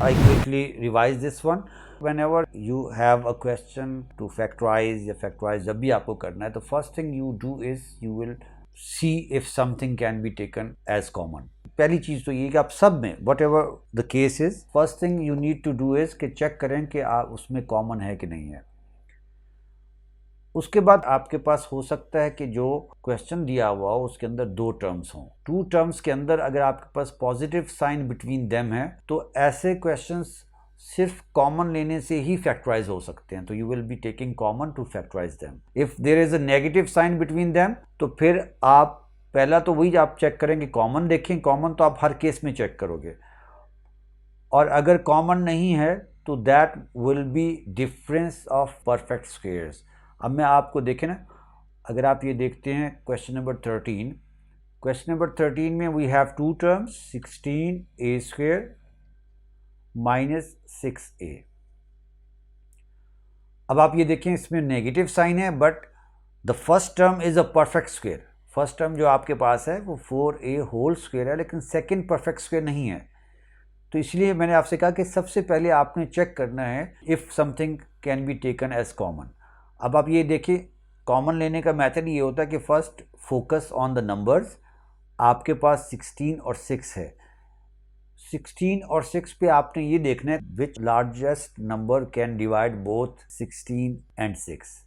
I quickly revise this one. Whenever you have a question to factorize या factorize जब भी आपको करना है तो first thing you do is you will see if something can be taken as common. पहली चीज़ तो ये कि आप सब में whatever the case is, first thing you need to do is कि चेक करें कि आप उसमें कॉमन है कि नहीं है. उसके बाद आपके पास हो सकता है कि जो क्वेश्चन दिया हुआ हो उसके अंदर दो टर्म्स हों. टू टर्म्स के अंदर अगर आपके पास पॉजिटिव साइन बिटवीन देम है तो ऐसे क्वेश्चंस सिर्फ कॉमन लेने से ही फैक्टराइज हो सकते हैं. तो you will be taking common to factorise them. If there is a negative sign between them तो फिर आप पहला तो वही आप चेक करेंगे, कॉमन देखें. कॉमन तो आप हर केस में चेक करोगे, और अगर कॉमन नहीं है तो that will be difference of perfect squares. अब मैं आपको देखें ना, अगर आप ये देखते हैं क्वेश्चन नंबर 13, क्वेश्चन नंबर 13 में we have two terms 16a square minus 6a. अब आप ये देखें इसमें नेगेटिव साइन है but the first term is a perfect square. First term जो आपके पास है वो 4a होल स्क्वेयर है, लेकिन सेकेंड परफेक्ट स्क्वेयर नहीं है. तो इसलिए मैंने आपसे कहा कि सबसे पहले आपने चेक करना है if something can be taken as common. अब आप ये देखिए, कॉमन लेने का मेथड ये होता है कि first focus on the numbers. आपके पास 16 और 6 है. 16 और 6 पे आपने ये देखना है which largest number can divide both 16 and 6.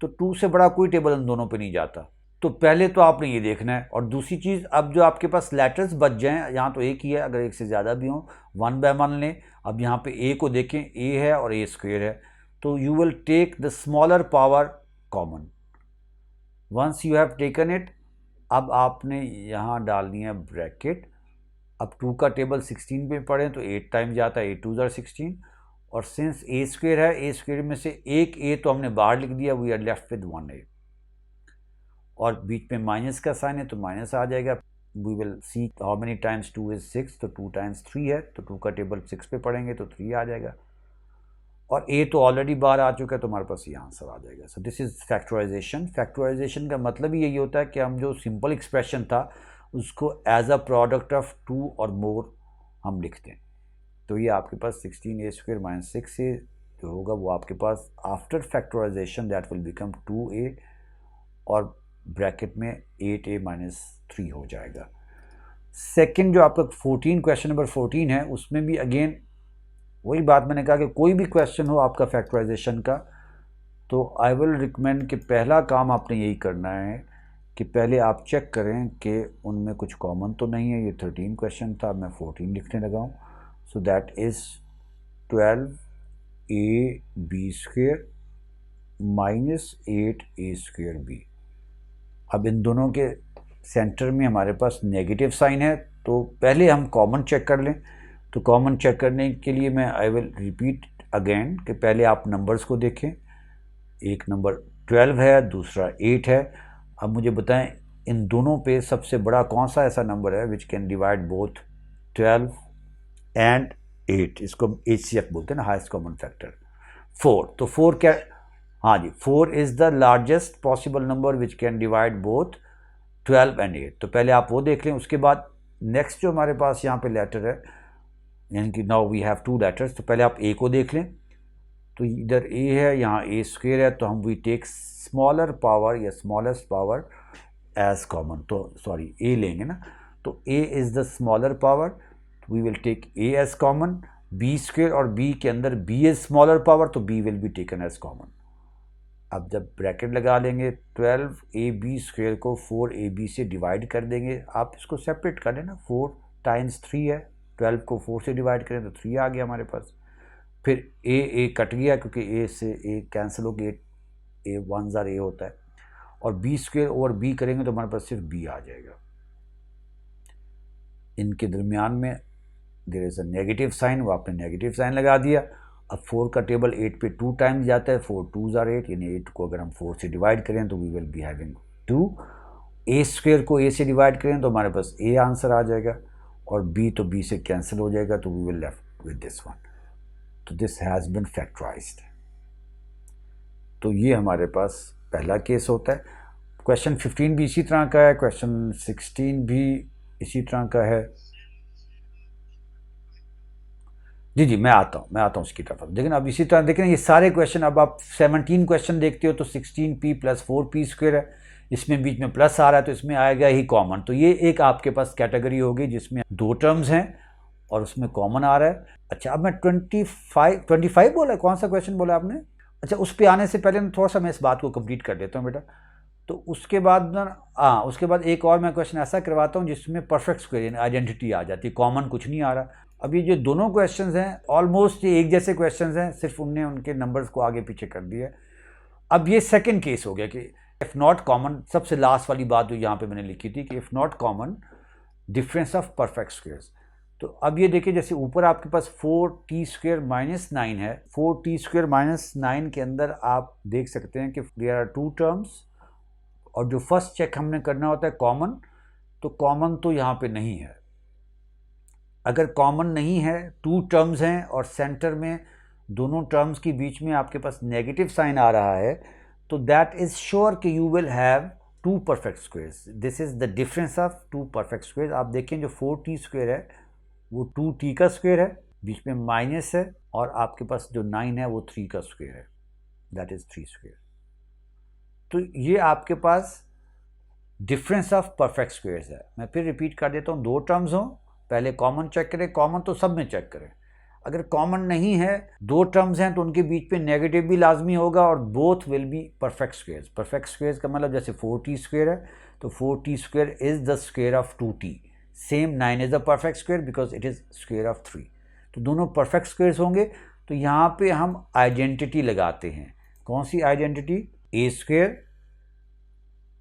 तो 2 से बड़ा कोई टेबल इन दोनों पे नहीं जाता. तो पहले तो आपने ये देखना है. और दूसरी चीज़, अब जो आपके पास लेटर्स बच जाएं, यहाँ तो एक ही है, अगर एक से ज़्यादा भी हों 1 बाय 1 लें. अब यहाँ पे a को देखें, a है और a स्क्वेयर है, तो you will take the smaller power common. Once you have taken it, अब आपने यहाँ डालनी है ब्रैकेट. अब 2 का टेबल 16 पे पढ़ें तो 8 टाइम्स जाता है, 8 2 ज़ार 16. और सिंस a स्क्वेयर है, a स्क्वेयर में से एक a तो हमने बाहर लिख दिया, we are left with 1a. और बीच में माइनस का साइन है तो माइनस आ जाएगा. We will see how many times 2 is 6, तो 2 टाइम्स 3 है, तो 2 का टेबल 6 पे पढ़ेंगे तो 3 आ जाएगा. और a तो ऑलरेडी बाहर आ चुका है तो हमारे पास ये आंसर आ जाएगा. So this is factorization. Factorization का मतलब ही यही होता है कि हम जो सिंपल एक्सप्रेशन था उसको एज अ प्रोडक्ट ऑफ 2 और मोर हम लिखते हैं. तो ये आपके पास 16a स्क्वेयर माइनस 6a जो होगा वो आपके पास after factorization that will become 2a और ब्रैकेट में 8a माइनस 3 हो जाएगा. सेकेंड जो आपका 14 क्वेश्चन नंबर 14 है, उसमें भी अगेन वही बात मैंने कहा कि कोई भी क्वेश्चन हो आपका फैक्टराइजेशन का, तो आई विल रिकमेंड कि पहला काम आपने यही करना है कि पहले आप चेक करें कि उनमें कुछ कॉमन तो नहीं है. ये 13 क्वेश्चन था, मैं 14 लिखने लगा हूँ. So that is 12ab square minus 8a square b. अब इन दोनों के सेंटर में हमारे पास नेगेटिव साइन है, तो पहले हम कॉमन चेक कर लें. तो कॉमन चेक करने के लिए मैं आई विल रिपीट अगेन कि पहले आप नंबर्स को देखें. एक नंबर 12 है, दूसरा 8 है. अब मुझे बताएं इन दोनों पे सबसे बड़ा कौन सा ऐसा नंबर है which can divide both 12 and 8. इसको HCF बोलते हैं ना, हाईएस्ट कॉमन फैक्टर. 4. तो 4 क्या, हाँ जी, 4 is the largest possible number which can divide both 12 and 8. तो पहले आप वो देख लें. उसके बाद नेक्स्ट जो हमारे पास यहाँ पे लेटर है, यानी कि नाउ वी हैव 2 लेटर्स, तो पहले आप a को देख लें. तो इधर a है, यहाँ a स्क्वेयर है, तो हम वी टेक स्मॉलर पावर या स्मॉलेस्ट पावर एज कॉमन. तो सॉरी a लेंगे ना, तो a is the smaller power, we will take a as common. b square और b के अंदर b इज स्मॉलर पावर, तो b will be taken as common. अब जब ब्रैकेट लगा लेंगे 12ab स्क्वेयर को 4ab से डिवाइड कर देंगे. आप इसको सेपरेट कर लेना, 4 टाइम्स 3 है, 12 को 4 से डिवाइड करें तो 3 आ गया हमारे पास. फिर a कट गया क्योंकि a से a कैंसिल हो गया, a 1 ज़ार a होता है. और b स्क्वेयर ओवर b करेंगे तो हमारे पास सिर्फ b आ जाएगा. इनके दरमियान में there is a negative sign, वो आपने नेगेटिव साइन लगा दिया. अब 4 का टेबल 8 पे 2 टाइम्स जाता है, 4 2 ज़ार 8, यानी 8 को अगर हम 4 से डिवाइड करें तो we will be having 2. a square को a से डिवाइड करें तो हमारे पास a आंसर आ जाएगा, और b तो b से कैंसिल हो जाएगा, तो we will left with this one. तो दिस हैज़ बिन फैक्टराइज्ड. तो ये हमारे पास पहला केस होता है. क्वेश्चन 15 भी इसी तरह का है, क्वेश्चन 16 भी इसी तरह का है. जी जी, मैं आता हूँ उसकी तरफ। लेकिन अब इसी तरह देखें, ये सारे क्वेश्चन, अब आप 17 क्वेश्चन देखते हो तो 16p + 4p स्क्वायर है, इसमें बीच में प्लस आ रहा है तो इसमें आएगा ही कॉमन। तो ये एक आपके पास कैटेगरी होगी जिसमें दो टर्म्स हैं और उसमें कॉमन आ रहा है। अच्छा, अब मैं 25 बोला, कौन सा क्वेश्चन बोला आपने? अच्छा, उस पर आने से पहले थोड़ा सा मैं इस बात को कंप्लीट कर देता हूँ बेटा। तो उसके बाद ना, हाँ, उसके बाद एक और मैं क्वेश्चन ऐसा करवाता हूँ जिसमें परफेक्ट स्क्वायर यानी आइडेंटिटी आ जाती है, कॉमन कुछ नहीं आ रहा। अब ये जो दोनों क्वेश्चंस हैं ऑलमोस्ट ये एक जैसे क्वेश्चंस हैं, सिर्फ उनने उनके नंबर्स को आगे पीछे कर दिया। अब ये सेकंड केस हो गया कि इफ नॉट कॉमन, सबसे लास्ट वाली बात जो यहाँ पे मैंने लिखी थी कि if not common difference of perfect squares. तो अब ये देखिए, जैसे ऊपर आपके पास 4t² - 9 है, 4t² - 9 के अंदर आप देख सकते हैं कि देयर आर टू टर्म्स, और जो फर्स्ट चेक हमने करना होता है कॉमन, तो कॉमन तो यहाँ पे नहीं है। अगर कॉमन नहीं है, टू टर्म्स हैं और सेंटर में दोनों टर्म्स के बीच में आपके पास नेगेटिव साइन आ रहा है, तो दैट इज श्योर कि you will have two perfect squares. This is the difference of two perfect squares. आप देखें जो 4t² है वो 2t का स्क्वायर है, बीच में माइनस है, और आपके पास जो 9 है वो 3 का स्क्वायर है, दैट इज 3 स्क्वायर। तो ये आपके पास डिफरेंस ऑफ परफेक्ट स्क्वायर्स है। मैं फिर रिपीट कर देता हूँ, दो टर्म्स हों, पहले कॉमन चेक करें, कॉमन तो सब में चेक करें। अगर कॉमन नहीं है, दो टर्म्स हैं, तो उनके बीच में नेगेटिव भी लाजमी होगा और both will be perfect squares. Perfect squares का मतलब जैसे 4t² है तो 4t² is the square of 2t, same 9 is the perfect square because it is square of 3। तो दोनों परफेक्ट स्क्वायर्स होंगे। तो यहाँ पे हम आइडेंटिटी लगाते हैं। कौन सी identity? a²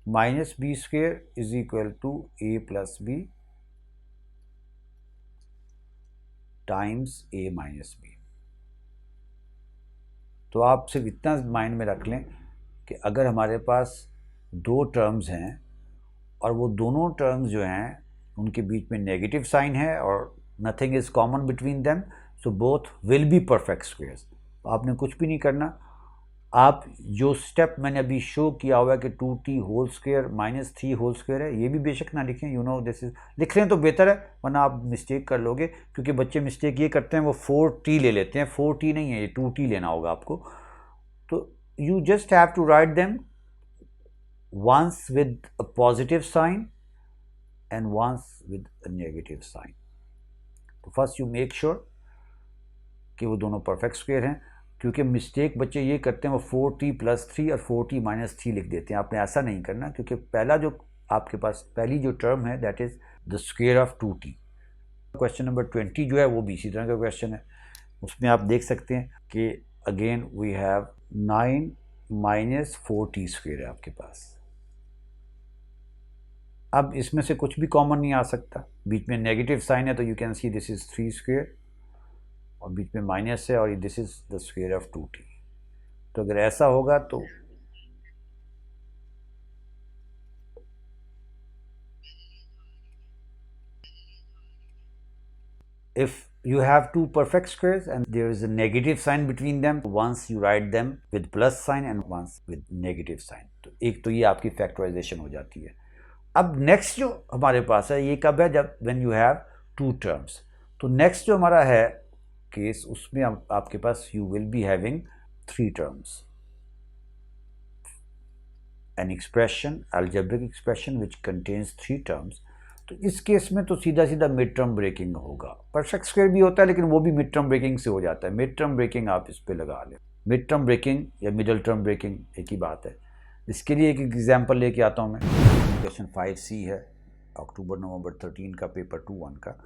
- b² is equal to a + b times a - b। तो आप सिर्फ इतना माइंड में रख लें कि अगर हमारे पास दो टर्म्स हैं और वो दोनों टर्म्स जो हैं उनके बीच में नेगेटिव साइन है और nothing is common between them, so both will be perfect squares. आपने कुछ भी नहीं करना, आप जो स्टेप मैंने अभी शो किया हुआ है कि 2t² - 3 होल स्क्वायर है, ये भी बेशक ना लिखें, यू नो दिस इज, लिख लें तो बेहतर है, वरना आप मिस्टेक कर लोगे। क्योंकि बच्चे मिस्टेक ये करते हैं, वो 4t ले लेते हैं, 4t नहीं है, ये 2t लेना होगा आपको। तो you just have to write them once with a positive sign and once with a negative sign. तो फर्स्ट यू मेक श्योर कि वो दोनों परफेक्ट स्क्वायर हैं। क्योंकि मिस्टेक बच्चे ये करते हैं, वो 4t + 3 और 4t - 3 लिख देते हैं। आपने ऐसा नहीं करना, क्योंकि पहला जो आपके पास पहली जो टर्म है that is the square of 2t। Question number 20 जो है वो भी इसी तरह का क्वेश्चन है। उसमें आप देख सकते हैं कि अगेन वी हैव 9 - 4t² है आपके पास। अब इसमें से कुछ भी कॉमन नहीं आ सकता, बीच में नेगेटिव साइन है, तो you can see this is 3² और बीच में माइनस है और this is the square of 2t। तो अगर ऐसा होगा तो if you have two perfect squares and there is a negative sign between them, once you write them with plus sign and once with negative sign, तो एक तो ये आपकी फैक्टराइजेशन हो जाती है। अब नेक्स्ट जो हमारे पास है ये कब है? जब when you have two terms। तो नेक्स्ट जो हमारा है केस, उसमें आपके पास you will be having three terms, an expression, algebraic expression which contains three terms। तो इस केस में तो सीधा सीधा मिड टर्म ब्रेकिंग होगा। परफेक्ट स्क्वायर भी होता है लेकिन वो भी मिड टर्म ब्रेकिंग से हो जाता है। मिड टर्म ब्रेकिंग आप इस पे लगा लें। मिड टर्म ब्रेकिंग या मिडल टर्म ब्रेकिंग एक ही बात है। इसके लिए एक एग्जांपल लेके आता हूँ मैं। क्वेश्चन 5C है, अक्टूबर-नवंबर 13 का, पेपर 2-1 का।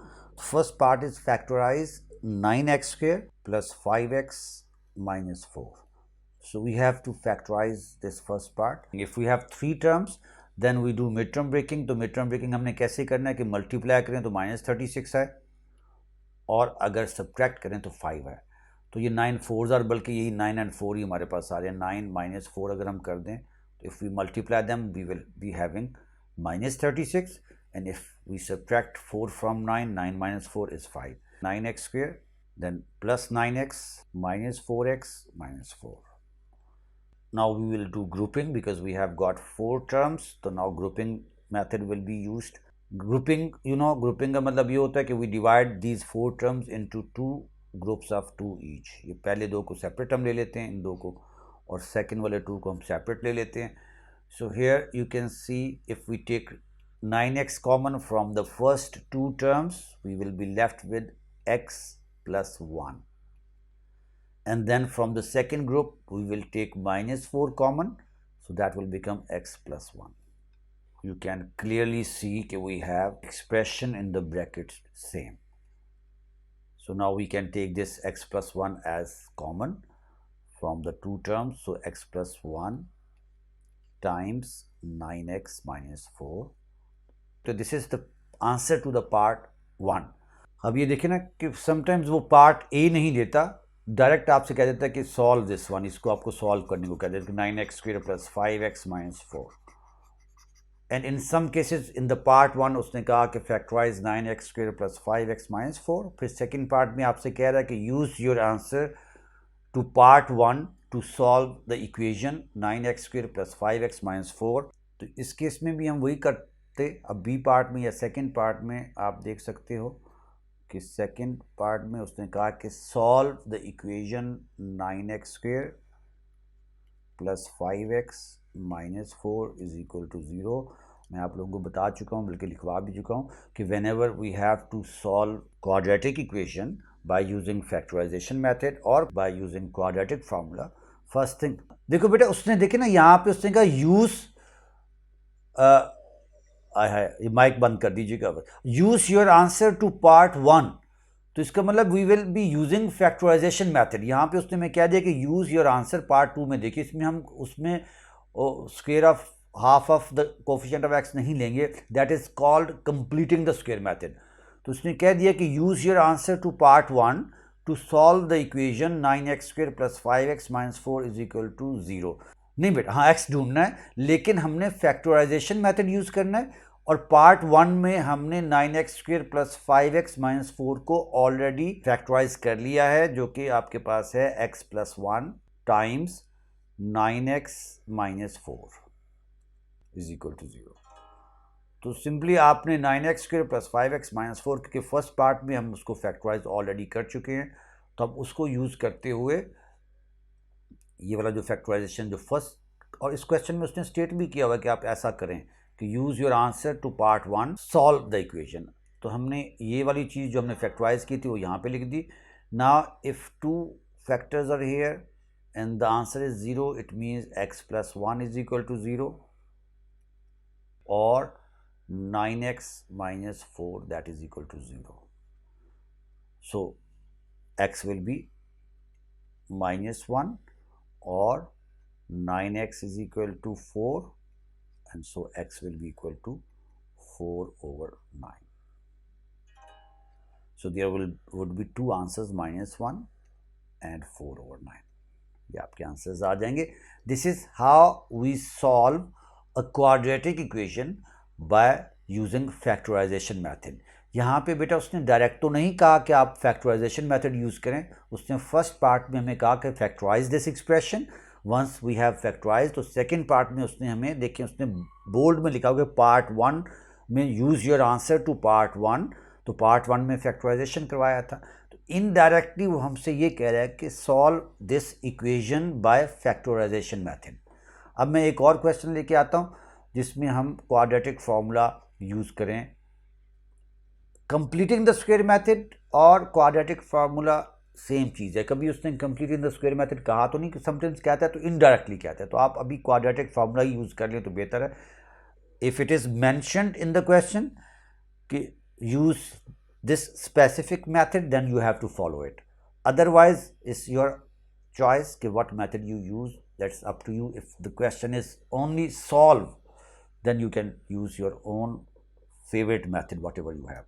First part is factorize 9x² + 5x - 4। So we have to factorize this first part. If we have three terms, then we do midterm breaking। तो midterm breaking हमने कैसे करना है कि मल्टीप्लाई करें तो -36 है और अगर सब्ट्रैक्ट करें तो 5 है। तो ये 9 4s are, बल्कि यही 9 and 4 ही हमारे पास आ रहे हैं। 9 - 4 अगर हम कर दें तो if we multiply them we will be having -36, and if we subtract 4 from 9, 9 - 4 is 5। 9x², then plus 9x - 4x - 4। Now we will do grouping because we have got 4 terms, so now grouping method will be used। Grouping, you know, grouping का मतलब ये होता है कि we divide these 4 terms into 2 groups of 2 each. ये पहले दो को सेपरेट हम ले लेते हैं इन दो को, और सेकंड वाले 2 को हम सेपरेट ले लेते हैं। So here you can see if we take 9x common from the first 2 terms, we will be left with x plus 1, and then from the second group we will take -4 common, so that will become x plus 1. You can clearly see that we have expression in the brackets same. So now we can take this x plus 1 as common from the 2 terms. So x plus 1 times 9x minus 4. So this is the answer to the part 1. अब ये देखिए ना कि sometimes वो part A नहीं देता, direct आपसे कह देता है कि सॉल्व दिस वन, इसको आपको सॉल्व करने को कह देता है 9x square plus 5x minus 4। And in some cases in the part 1 उसने कहा कि factorise 9x square plus 5x minus 4। फिर सेकेंड पार्ट में आपसे कह रहा है कि use your answer to part 1 to solve the equation 9x square plus 5x minus 4। तो इस केस में भी हम वही करते। अब बी पार्ट में या सेकेंड पार्ट में आप देख सकते हो कि सेकेंड पार्ट में उसने कहा कि solve the equation 9x square plus 5x minus 4 is equal to 0। मैं आप लोगों को बता चुका हूँ, बल्कि लिखवा भी चुका हूँ कि whenever we have to solve quadratic equation by using factorization method और by using quadratic formula, first thing देखो बेटा, उसने देखे ना यहाँ पे उसने कहा यूज ये माइक बंद कर दीजिएगा, use your answer to part 1। तो इसका मतलब we will be using factorization method. यहाँ पे उसने मैं कह दिया कि यूज योर आंसर पार्ट 2 में। देखिए इसमें हम उसमें square of half of the coefficient of x नहीं लेंगे, that is called completing the square method. तो उसने कह दिया कि use your answer to part 1 to solve the equation 9x square plus 5x minus 4 is equal to 0। नहीं बेटा, हाँ x ढूंढना है, लेकिन हमने फैक्टराइजेशन मेथड यूज करना है, और पार्ट 1 में हमने 9x square plus 5x minus 4 को ऑलरेडी फैक्टराइज कर लिया है, जो कि आपके पास है x plus 1 times 9x minus 4 is equal to 0। तो सिंपली आपने 9x square plus 5x minus 4, क्योंकि फर्स्ट पार्ट में हम उसको फैक्टराइज ऑलरेडी कर चुके हैं, तो अब उसको यूज करते हुए ये वाला जो फैक्टराइजेशन जो फर्स्ट, और इस क्वेश्चन में उसने स्टेट भी किया हुआ कि आप ऐसा करें कि use your answer to part 1 solve the equation. तो हमने ये वाली चीज़ जो हमने फैक्टराइज की थी वो यहाँ पे लिख दी। Now if 2 factors are here and the answer is 0, it means x plus 1 is equal to 0 और 9x minus 4 that is equal to 0. So x will be minus 1 or 9x is equal to 4, and so x will be equal to 4 over 9. So there would be two answers, minus 1 and 4 over 9. ये आपके answers आ जाएंगे। This is how we solve a quadratic equation by using factorization method. यहाँ पे बेटा उसने direct तो नहीं कहा कि आप फैक्टराइजेशन मेथड यूज़ करें, उसने फर्स्ट पार्ट में हमें कहा कि factorize this expression once we have factorize. तो सेकंड पार्ट में उसने हमें, देखिए उसने बोल्ड में लिखा हुआ पार्ट 1 में use your answer to part 1, तो पार्ट 1 में फैक्टराइजेशन करवाया था। तो इनडायरेक्टली वो हमसे ये कह रहा है कि solve this equation by factorization method. अब मैं एक और क्वेश्चन लेके आता हूँ जिसमें हम क्वाड्रेटिक फार्मूला यूज़ करें। कंप्लीटिंग द स्क्वायर मेथड और क्वाड्रेटिक फार्मूला सेम चीज़ है। कभी उसने कंप्लीटिंग द स्क्वायर मेथड कहा तो नहीं, समटाइम्स कहता है तो इनडायरेक्टली कहता है। तो आप अभी क्वाड्रेटिक फार्मूला ही यूज़ कर लें तो बेहतर है। If it is mentioned in the question कि use this specific method, then you have to follow it. Otherwise it's your choice कि what method you use, that's up to you. If the question is only solve, then you can use your own favorite method, whatever you have.